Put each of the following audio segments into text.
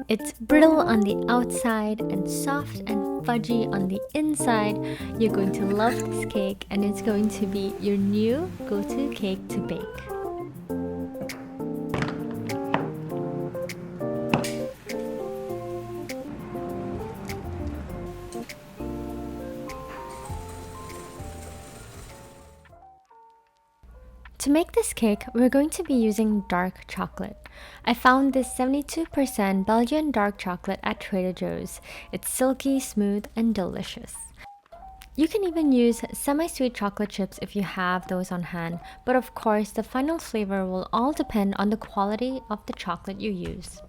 It's brittle on the outside and soft and fudgy on the inside. You're going to love this cake, and it's going to be your new go-to cake to bake. To make this cake, we're going to be using dark chocolate. I found this 72% Belgian dark chocolate at Trader Joe's. It's silky, smooth, and delicious. You can even use semi-sweet chocolate chips if you have those on hand, but of course the final flavor will all depend on the quality of the chocolate you use.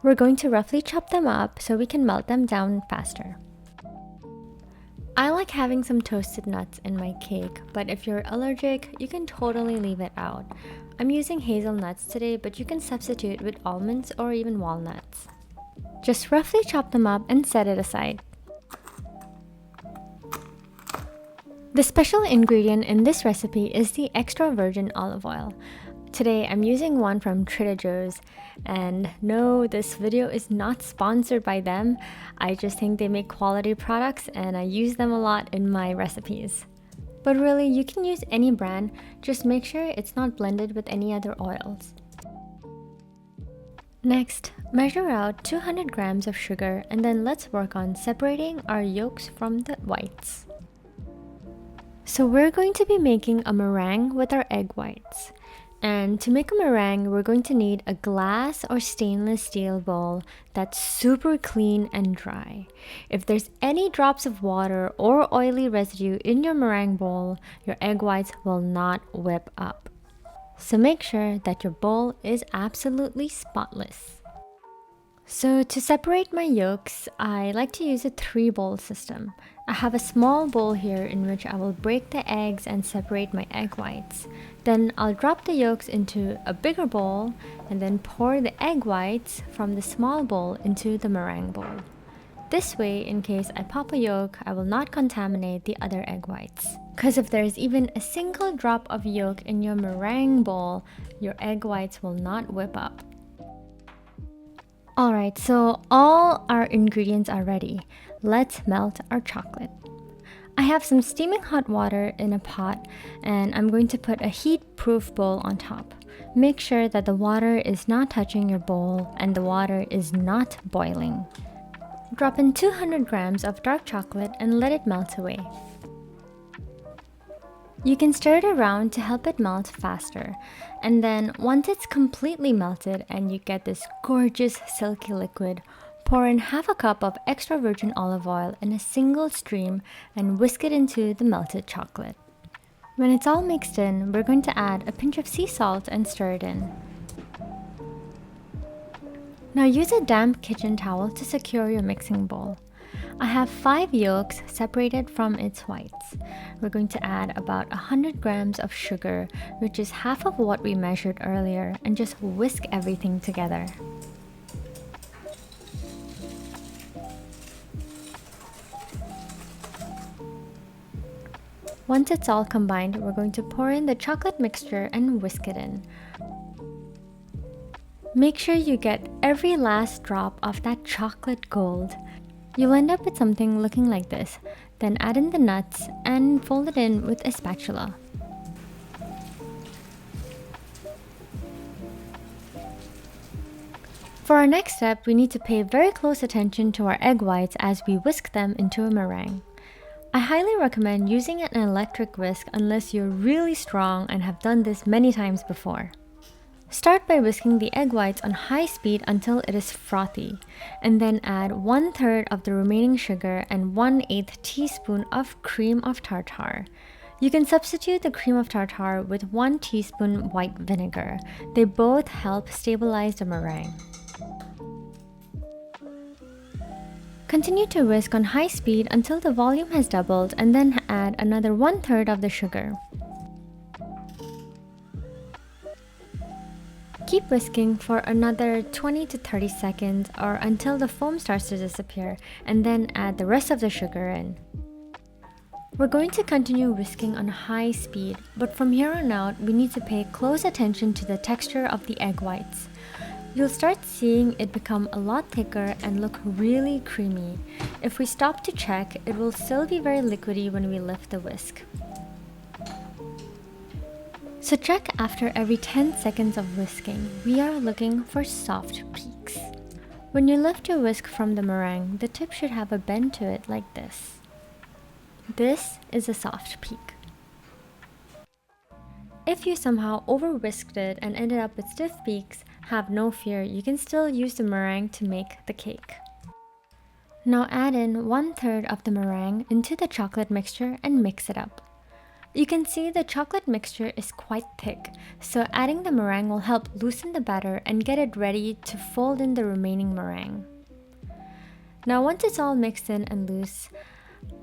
We're going to roughly chop them up so we can melt them down faster. I like having some toasted nuts in my cake, but if you're allergic, you can totally leave it out. I'm using hazelnuts today, but you can substitute with almonds or even walnuts. Just roughly chop them up and set it aside. The special ingredient in this recipe is the extra virgin olive oil. Today I'm using one from Trader Joe's, and no, this video is not sponsored by them. I just think they make quality products and I use them a lot in my recipes. But really, you can use any brand, just make sure it's not blended with any other oils. Next, measure out 200 grams of sugar, and then let's work on separating our yolks from the whites. So we're going to be making a meringue with our egg whites. And to make a meringue, we're going to need a glass or stainless steel bowl that's super clean and dry. If there's any drops of water or oily residue in your meringue bowl, your egg whites will not whip up. So make sure that your bowl is absolutely spotless. So to separate my yolks, I like to use a 3-bowl system. I have a small bowl here in which I will break the eggs and separate my egg whites. Then I'll drop the yolks into a bigger bowl and then pour the egg whites from the small bowl into the meringue bowl. This way, in case I pop a yolk, I will not contaminate the other egg whites. Because if there's even a single drop of yolk in your meringue bowl, your egg whites will not whip up. Alright, so all our ingredients are ready. Let's melt our chocolate. I have some steaming hot water in a pot, and I'm going to put a heat-proof bowl on top. Make sure that the water is not touching your bowl and the water is not boiling. Drop in 200 grams of dark chocolate and let it melt away. You can stir it around to help it melt faster, and then once it's completely melted and you get this gorgeous silky liquid, pour in half a cup of extra virgin olive oil in a single stream and whisk it into the melted chocolate. When it's all mixed in, we're going to add a pinch of sea salt and stir it in. Now use a damp kitchen towel to secure your mixing bowl. I have 5 yolks separated from its whites. We're going to add about 100 grams of sugar, which is half of what we measured earlier, and just whisk everything together. Once it's all combined, we're going to pour in the chocolate mixture and whisk it in. Make sure you get every last drop of that chocolate gold. You'll end up with something looking like this. Then add in the nuts and fold it in with a spatula. For our next step, we need to pay very close attention to our egg whites as we whisk them into a meringue. I highly recommend using an electric whisk unless you're really strong and have done this many times before. Start by whisking the egg whites on high speed until it is frothy, and then add 1/3 of the remaining sugar and 1/8 teaspoon of cream of tartar. You can substitute the cream of tartar with 1 teaspoon white vinegar. They both help stabilize the meringue. Continue to whisk on high speed until the volume has doubled, and then add another 1/3 of the sugar. Keep whisking for another 20 to 30 seconds or until the foam starts to disappear, and then add the rest of the sugar in. We're going to continue whisking on high speed, but from here on out, we need to pay close attention to the texture of the egg whites. You'll start seeing it become a lot thicker and look really creamy. If we stop to check, it will still be very liquidy when we lift the whisk. So check after every 10 seconds of whisking. We are looking for soft peaks. When you lift your whisk from the meringue, the tip should have a bend to it like this. This is a soft peak. If you somehow over-whisked it and ended up with stiff peaks, have no fear, you can still use the meringue to make the cake. Now add in 1/3 of the meringue into the chocolate mixture and mix it up. You can see the chocolate mixture is quite thick, so adding the meringue will help loosen the batter and get it ready to fold in the remaining meringue. Now once it's all mixed in and loose,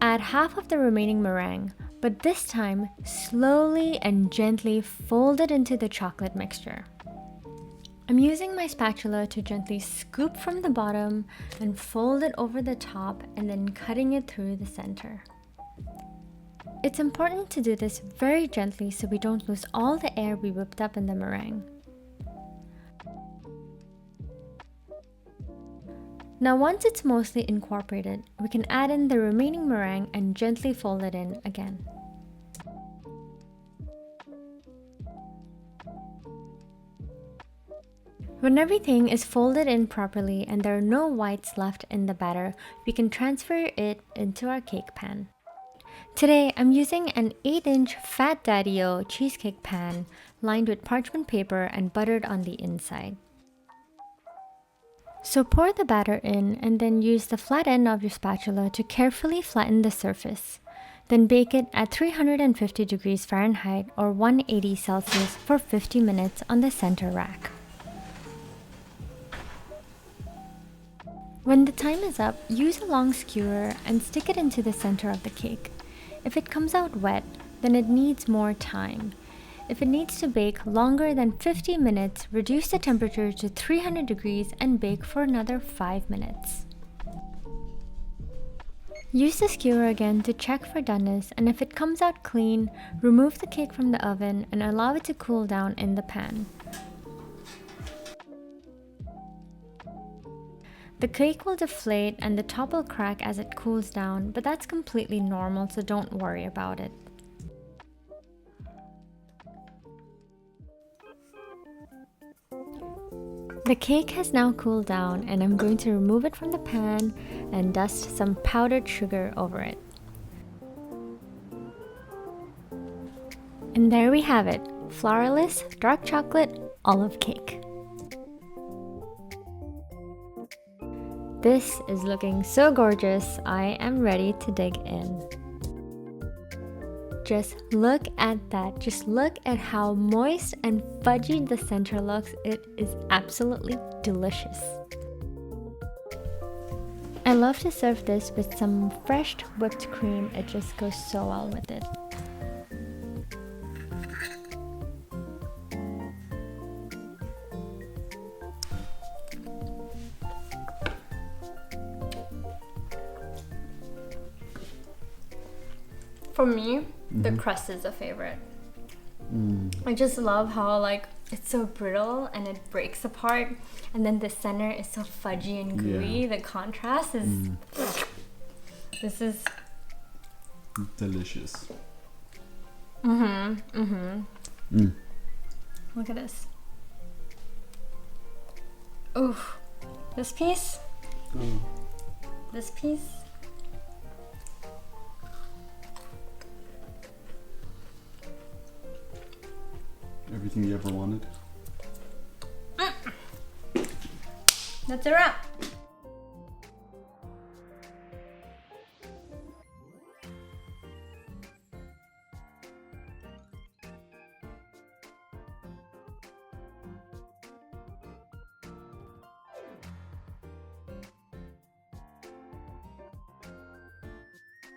add half of the remaining meringue, but this time slowly and gently fold it into the chocolate mixture. I'm using my spatula to gently scoop from the bottom and fold it over the top and then cutting it through the center. It's important to do this very gently so we don't lose all the air we whipped up in the meringue. Now once it's mostly incorporated, we can add in the remaining meringue and gently fold it in again. When everything is folded in properly and there are no whites left in the batter, we can transfer it into our cake pan. Today, I'm using an 8-inch Fat Daddy-O cheesecake pan lined with parchment paper and buttered on the inside. So pour the batter in and then use the flat end of your spatula to carefully flatten the surface. Then bake it at 350 degrees Fahrenheit or 180 Celsius for 50 minutes on the center rack. When the time is up, use a long skewer and stick it into the center of the cake. If it comes out wet, then it needs more time. If it needs to bake longer than 50 minutes, reduce the temperature to 300 degrees and bake for another 5 minutes. Use the skewer again to check for doneness, and if it comes out clean, remove the cake from the oven and allow it to cool down in the pan. The cake will deflate and the top will crack as it cools down, but that's completely normal, so don't worry about it. The cake has now cooled down and I'm going to remove it from the pan and dust some powdered sugar over it. And there we have it, Flourless dark chocolate olive cake. This is looking so gorgeous, I am ready to dig in. Just look at that, just look at how moist and fudgy the center looks. It is absolutely delicious. I love to serve this with some fresh whipped cream, it just goes so well with it. The crust is a favorite. I just love how it's so brittle and it breaks apart, and then the center is so fudgy and gooey. The contrast is this is delicious. Look at this. Oof. This piece. This piece. Everything you ever wanted. That's a wrap.